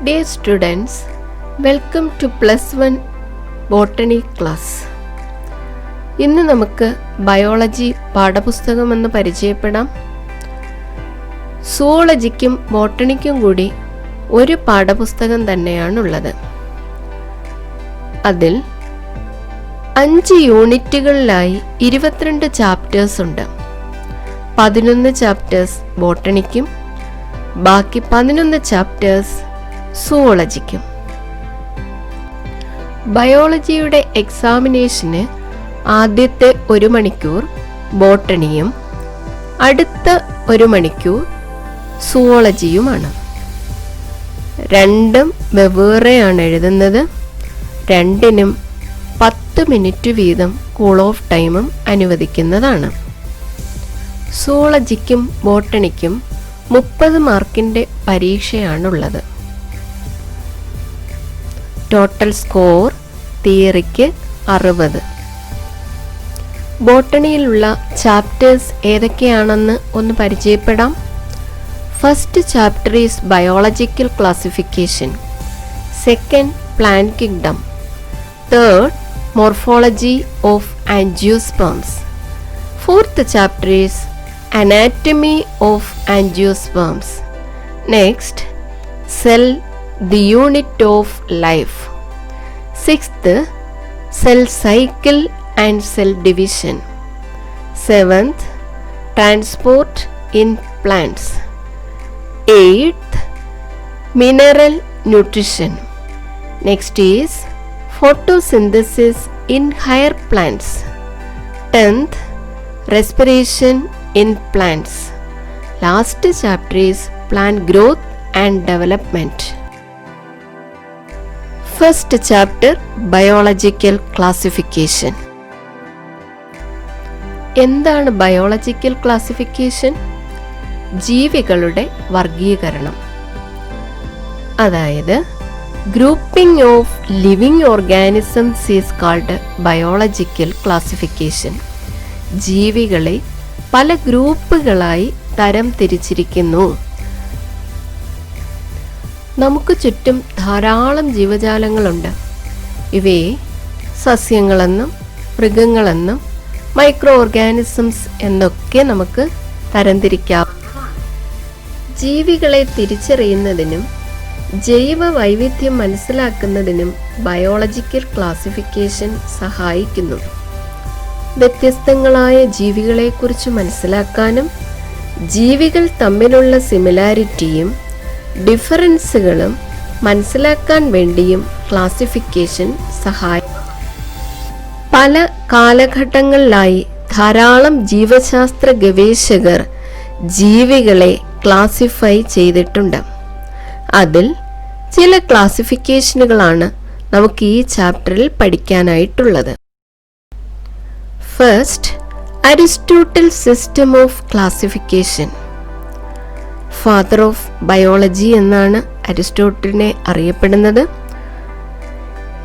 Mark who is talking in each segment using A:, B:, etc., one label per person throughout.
A: Dear students, welcome to +1 botany class. ഇന്ന് നമുക്ക് biology പാഠപുസ്തകമെന്ന് പരിചയപ്പെടാം. സുവോളജിക്കും ബോട്ടണിക്കും കൂടി ഒരു പാഠപുസ്തകം തന്നെയാണുള്ളത്. അതിൽ 5 യൂണിറ്റുകളിലായി 22 ചാപ്റ്റേഴ്സ് ഉണ്ട്. 11 ചാപ്റ്റേഴ്സ് ബോട്ടണിക്കും ബാക്കി 11 ചാപ്റ്റേഴ്സ് സുവോളജിക്കും. ബയോളജിയുടെ എക്സാമിനേഷന് ആദ്യത്തെ 1 മണിക്കൂർ ബോട്ടണിയും അടുത്ത 1 മണിക്കൂർ സുവോളജിയുമാണ്. രണ്ടും വെവ്വേറെയാണ് എഴുതുന്നത്. രണ്ടിനും 10 മിനിറ്റ് വീതം കൂൾ ഓഫ് ടൈമും അനുവദിക്കുന്നതാണ്. സുവോളജിക്കും ബോട്ടണിക്കും 30 മാർക്കിൻ്റെ പരീക്ഷയാണുള്ളത്. ടോട്ടൽ സ്കോർ തിയറിക്ക് 60. ബോട്ടണിയിലുള്ള ചാപ്റ്റേഴ്സ് ഏതൊക്കെയാണെന്ന് ഒന്ന് പരിചയപ്പെടാം. First chapter is biological classification. Second plant kingdom. Third morphology of angiosperms. Fourth chapter is anatomy of angiosperms. Next, cell, the unit of life. Sixth, cell cycle and cell division. Seventh, transport in plants. Eighth, mineral nutrition. Next is photosynthesis in higher plants. 10th, respiration in plants. Last chapter is plant growth and development. First chapter biological classification. എന്താണ് biological classification? ജീവികളുടെ വർഗീകരണം, അതായത് grouping of living organisms is called biological classification. ജീവികളെ പല ഗ്രൂപ്പുകളായി തരം തിരിച്ചിരിക്കുന്നു. നമുക്ക് ചുറ്റും ധാരാളം ജീവജാലങ്ങളുണ്ട്. ഇവയെ സസ്യങ്ങളെന്നും മൃഗങ്ങളെന്നും മൈക്രോ ഓർഗാനിസംസ് എന്നൊക്കെ നമുക്ക് തരംതിരിക്കാവുന്നതാണ്. ജീവികളെ തിരിച്ചറിയുന്നതിനും ജൈവ വൈവിധ്യം മനസ്സിലാക്കുന്നതിനും ബയോളജിക്കൽ ക്ലാസിഫിക്കേഷൻ സഹായിക്കുന്നു. വ്യത്യസ്തങ്ങളായ ജീവികളെക്കുറിച്ച് മനസ്സിലാക്കാനും ജീവികൾ തമ്മിലുള്ള സിമിലാരിറ്റിയും ഡിഫറൻസുകളും മനസ്സിലാക്കാൻ വേണ്ടിയും ക്ലാസിഫിക്കേഷൻ സഹായിക്കും. പല കാലഘട്ടങ്ങളിലായി ധാരാളം ജീവശാസ്ത്ര ഗവേഷകർ ജീവികളെ ക്ലാസിഫൈ ചെയ്തിട്ടുണ്ട്. അതിൽ ചില ക്ലാസിഫിക്കേഷനുകളാണ് നമുക്ക് ഈ ചാപ്റ്ററിൽ പഠിക്കാനായിട്ടുള്ളത്. First, Aristotle system of classification. Father of biology എന്നാണ് അരിസ്റ്റോട്ടിലിനെ അറിയപ്പെടുന്നത്.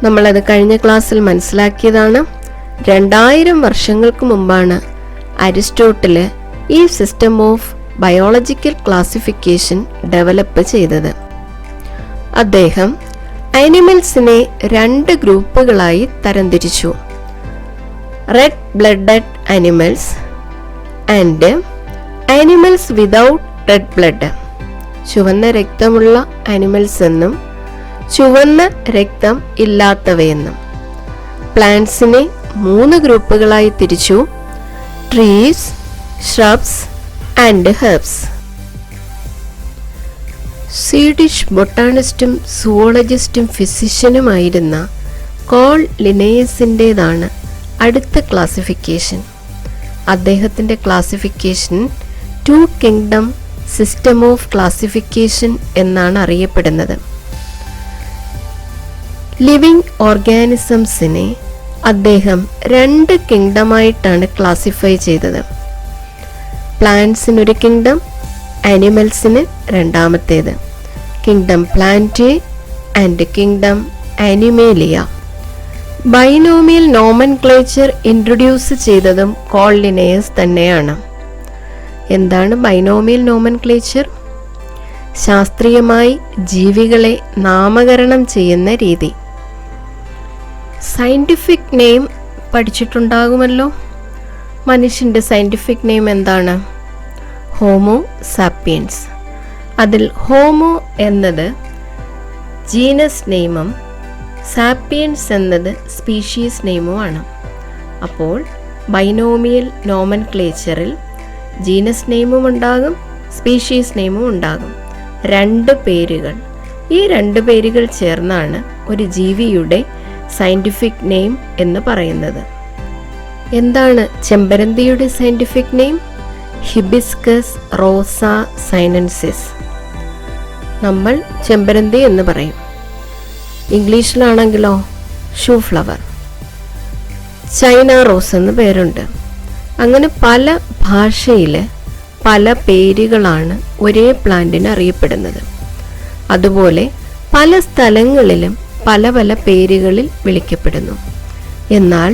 A: നമ്മളത് കഴിഞ്ഞ ക്ലാസ്സിൽ മനസ്സിലാക്കിയതാണ്. 2000 വർഷങ്ങൾക്ക് മുമ്പാണ് അരിസ്റ്റോട്ടിൽ ഈ system of biological classification develop ചെയ്തത്. അദ്ദേഹം ആനിമൽസിനെ 2 ഗ്രൂപ്പുകളായി തരംതിരിച്ചു. Red blooded animals and animals without red blood. ചുവന്ന രക്തമുള്ള ആനിമൽസ് എന്നും ചുവന്ന രക്തം ഇല്ലാത്തവയെന്നും. പ്ലാന്റ്സിനെ 3 ഗ്രൂപ്പുകളായി തിരിച്ചു. Trees, shrubs and herbs. Swedish ബൊട്ടാണിസ്റ്റും സുവോളജിസ്റ്റും ഫിസിഷ്യനുമായിരുന്ന കോൾ ലിനേയസിൻ്റേതാണ് അടുത്ത ക്ലാസിഫിക്കേഷൻ. അദ്ദേഹത്തിൻ്റെ classification 2 kingdom system of classification എന്നാണ് അറിയപ്പെടുന്നത്. ലിവിങ് ഓർഗാനിസംസിനെ അദ്ദേഹം 2 കിങ്ഡമായിട്ടാണ് ക്ലാസിഫൈ ചെയ്തത്. പ്ലാന്റ്സിനൊരു കിങ്ഡം, ആനിമൽസിന് രണ്ടാമത്തേത്. Kingdom plant and kingdom animalia. Binomial nomenclature introduce ചെയ്തതും കോൾ ലിനേയസ് തന്നെയാണ്. എന്താണ് ബൈനോമിയൽ നോമൻക്ലേച്ചർ? ശാസ്ത്രീയമായി ജീവികളെ നാമകരണം ചെയ്യുന്ന രീതി. സയൻറ്റിഫിക് നെയിം പഠിച്ചിട്ടുണ്ടാകുമല്ലോ. മനുഷ്യൻ്റെ സയൻറ്റിഫിക് നെയിം എന്താണ്? Homo sapiens. അതിൽ ഹോമോ എന്നത് ജീനസ് നെയിമും സാപ്പിയൻസ് എന്നത് സ്പീഷീസ് നെയിമുമാണ്. അപ്പോൾ ബൈനോമിയൽ നോമൻക്ലേച്ചറിൽ ജീനസ് നെയിമും ഉണ്ടാകും, സ്പീഷീസ് നെയിമും ഉണ്ടാകും. 2 പേരുകൾ. ഈ 2 പേരുകൾ ചേർന്നാണ് ഒരു ജീവിയുടെ സയൻറ്റിഫിക് നെയിം എന്ന് പറയുന്നത്. എന്താണ് ചെമ്പരന്തിയുടെ സയൻറ്റിഫിക് നെയിം? ഹിബിസ്കസ് റോസ സൈനൻസിസ്. നമ്മൾ ചെമ്പരന്തി എന്ന് പറയും. ഇംഗ്ലീഷിലാണെങ്കിലോ ഷൂ ഫ്ലവർ. ചൈന റോസ് എന്ന് പേരുണ്ട്. അങ്ങനെ പല ഭാഷയിൽ പല പേരുകളാണ് ഒരേ പ്ലാന്റിന് അറിയപ്പെടുന്നത്. അതുപോലെ പല സ്ഥലങ്ങളിലും പല പല പേരുകളിൽ വിളിക്കപ്പെടുന്നു. എന്നാൽ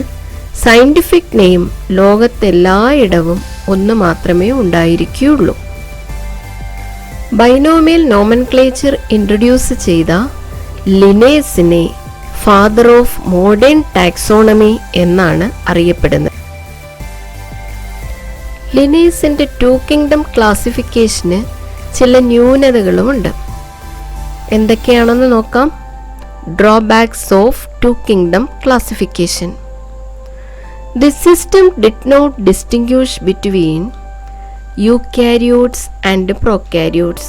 A: സയൻറ്റിഫിക് നെയിം ലോകത്തെല്ലായിടവും ഒന്ന് മാത്രമേ ഉണ്ടായിരിക്കുകയുള്ളൂ. ബൈനോമിയൽ നോമൻക്ലേച്ചർ ഇൻട്രൊഡ്യൂസ് ചെയ്ത ലിനേസിനെ ഫാദർ ഓഫ് മോഡേൺ ടാക്സോണമി എന്നാണ് അറിയപ്പെടുന്നത്. ലിനേസിന്റെ 2 കിങ്ഡം ക്ലാസിഫിക്കേഷന് ചില ന്യൂനതകളുമുണ്ട്. എന്തൊക്കെയാണെന്ന് നോക്കാം. Drawbacks of 2 kingdom classification. This system did not distinguish between eukaryotes and prokaryotes,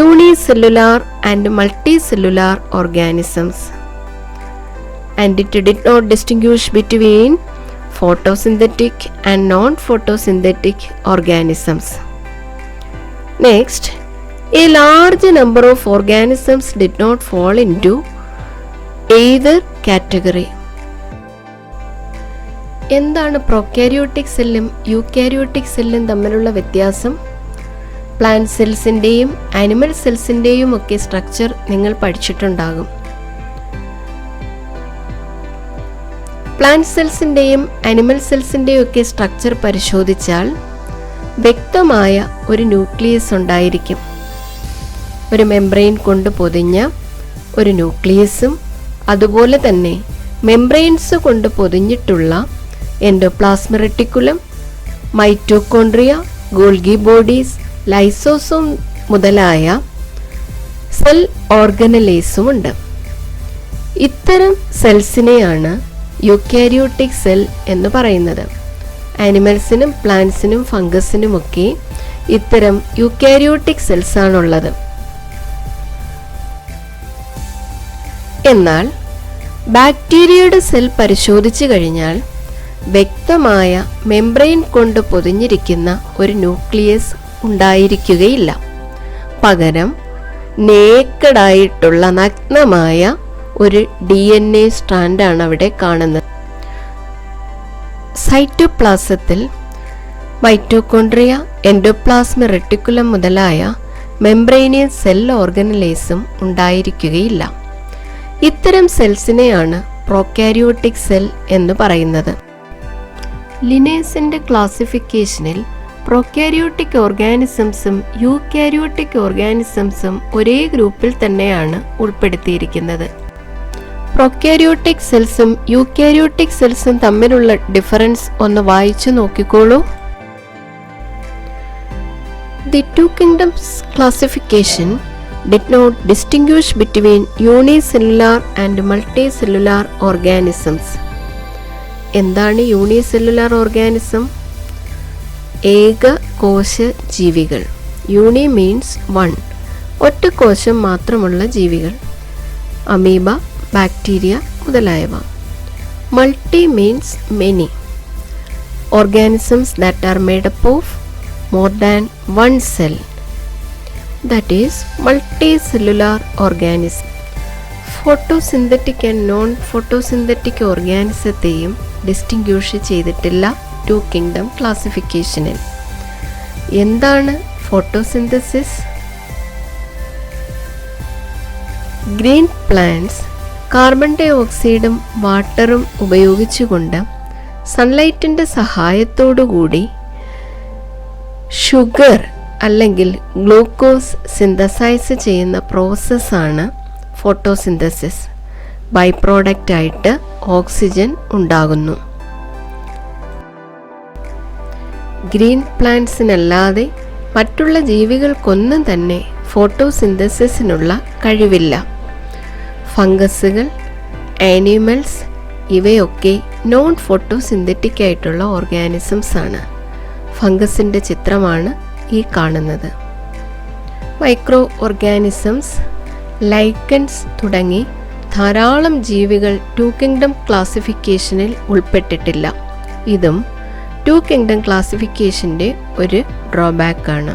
A: unicellular and multicellular organisms, and it did not distinguish between photosynthetic and non-photosynthetic organisms. Next, a large number of organisms did not fall into either category. എന്താണ് prokaryotic സെല്ലും eukaryotic സെല്ലും തമ്മിലുള്ള വ്യത്യാസം? Plant സെൽസിൻ്റെയും animal സെൽസിൻ്റെയും ഒക്കെ structure നിങ്ങൾ പഠിച്ചിട്ടുണ്ടാകും. Plant സെൽസിൻ്റെയും animal സെൽസിൻ്റെയും ഒക്കെ structure പരിശോധിച്ചാൽ വ്യക്തമായ ഒരു ന്യൂക്ലിയസ് ഉണ്ടായിരിക്കും. ഒരു മെംബ്രെയിൻ കൊണ്ട് പൊതിഞ്ഞ ഒരു ന്യൂക്ലിയസും അതുപോലെ തന്നെ മെംബ്രെയിൻസ് കൊണ്ട് പൊതിഞ്ഞിട്ടുള്ള endoplasmic reticulum, mitochondria, Golgi bodies, lysosome മുതലായ സെൽ ഓർഗനലൈസും ഉണ്ട്. ഇത്തരം സെൽസിനെയാണ് യൂക്കാരിയോട്ടിക് സെൽ എന്ന് പറയുന്നത്. ആനിമൽസിനും പ്ലാന്റ്സിനും ഫംഗസിനുമൊക്കെ ഇത്തരം യൂക്കാരിയോട്ടിക് സെൽസ് ആണുള്ളത്. എന്നാൽ ബാക്ടീരിയയുടെ സെൽ പരിശോധിച്ചു കഴിഞ്ഞാൽ വ്യക്തമായ മെംബ്രെയിൻ കൊണ്ട് പൊതിഞ്ഞിരിക്കുന്ന ഒരു ന്യൂക്ലിയസ് ഉണ്ടായിരിക്കുകയില്ല. പകരം നേക്കഡായിട്ടുള്ള നഗ്നമായ ഒരു DNA സ്ട്രാൻഡാണ് അവിടെ കാണുന്നത്. സൈറ്റോപ്ലാസത്തിൽ മൈറ്റോകോൺട്രിയ, എൻഡോപ്ലാസ്മിക് റെറ്റിക്കുലം മുതലായ മെംബ്രെയിനിയസ് സെൽ ഓർഗനലൈസും ഉണ്ടായിരിക്കുകയില്ല. ഇത്തരം സെൽസിനെയാണ് പ്രൊക്കാരിയോട്ടിക് സെൽ എന്ന് പറയുന്നത്. ലിനേസിന്റെ ക്ലാസിഫിക്കേഷനിൽ പ്രൊക്കാരിയോട്ടിക് ഓർഗാനിസംസും യൂക്കാരിയോട്ടിക് ഓർഗാനിസംസും ഒരേ ഗ്രൂപ്പിൽ തന്നെയാണ് ഉൾപ്പെടുത്തിയിരിക്കുന്നത്. പ്രൊക്കാരിയോട്ടിക് സെൽസും യൂക്കാരിയോട്ടിക് സെൽസും തമ്മിലുള്ള ഡിഫറൻസ് ഒന്ന് വായിച്ചു നോക്കിക്കോളൂ. The 2 kingdoms classification did not distinguish between unicellular and multicellular organisms. എന്താണ് യൂണിസെല്ലുലാർ ഓർഗാനിസം? ഏകകോശ ജീവികൾ. യൂണി മീൻസ് 1, ഒറ്റ കോശം മാത്രമുള്ള ജീവികൾ, അമീബ, ബാക്ടീരിയ മുതലായവ. Multi means many, organisms that are made up of more than 1 cell, that is multicellular organism. Photosynthetic and non photosynthetic ഓർഗാനിസത്തെയും distinguish ചെയ്തിട്ടില്ല 2 കിങ്ഡം ക്ലാസിഫിക്കേഷനിൽ. എന്താണ് ഫോട്ടോസിന്തസിസ്? ഗ്രീൻ പ്ലാന്റ്സ് കാർബൺ ഡൈ ഓക്സൈഡും വാട്ടറും ഉപയോഗിച്ചുകൊണ്ട് സൺലൈറ്റിൻ്റെ സഹായത്തോടുകൂടി ഷുഗർ അല്ലെങ്കിൽ ഗ്ലൂക്കോസ് സിന്തസൈസ് ചെയ്യുന്ന പ്രോസസ്സാണ് ഫോട്ടോസിന്തസിസ്. ബൈ പ്രോഡക്റ്റായിട്ട് ഓക്സിജൻ ഉണ്ടാകുന്നു. ഗ്രീൻ പ്ലാന്റ്സിനല്ലാതെ മറ്റുള്ള ജീവികൾക്കൊന്നും തന്നെ ഫോട്ടോസിന്തസിസിനുള്ള കഴിവില്ല. ഫംഗസുകൾ, ആനിമൽസ് ഇവയൊക്കെ നോൺ ഫോട്ടോസിന്തറ്റിക് ആയിട്ടുള്ള ഓർഗാനിസംസ് ആണ്. ഫംഗസിൻ്റെ ചിത്രമാണ് ഈ കാണുന്നത്. മൈക്രോ ഓർഗാനിസംസ്, ലൈക്കൻസ് തുടങ്ങി ധാരാളം ജീവികൾ 2 കിങ്ഡം ക്ലാസിഫിക്കേഷനിൽ ഉൾപ്പെട്ടിട്ടില്ല. ഇതും 2 കിങ്ഡം ക്ലാസിഫിക്കേഷൻ്റെ ഒരു ഡ്രോബാക്കാണ്.